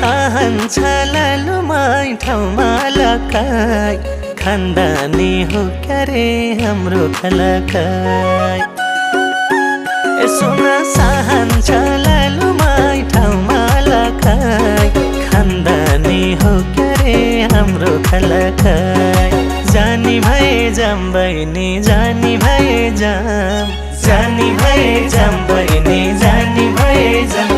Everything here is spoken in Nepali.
सहन्छ लालुमाई ठाउँमा लकाई खानदानी हो क्या रे हाम्रो खलकाई सुन सहन्छ लालुमाई ठाउँमा लकाई खानदानी हो क्या रे हाम्रो खलकाई जानी भए जाम बहिनी जानी भए जाम जानी भए जाम बहिनी जानी भए जाम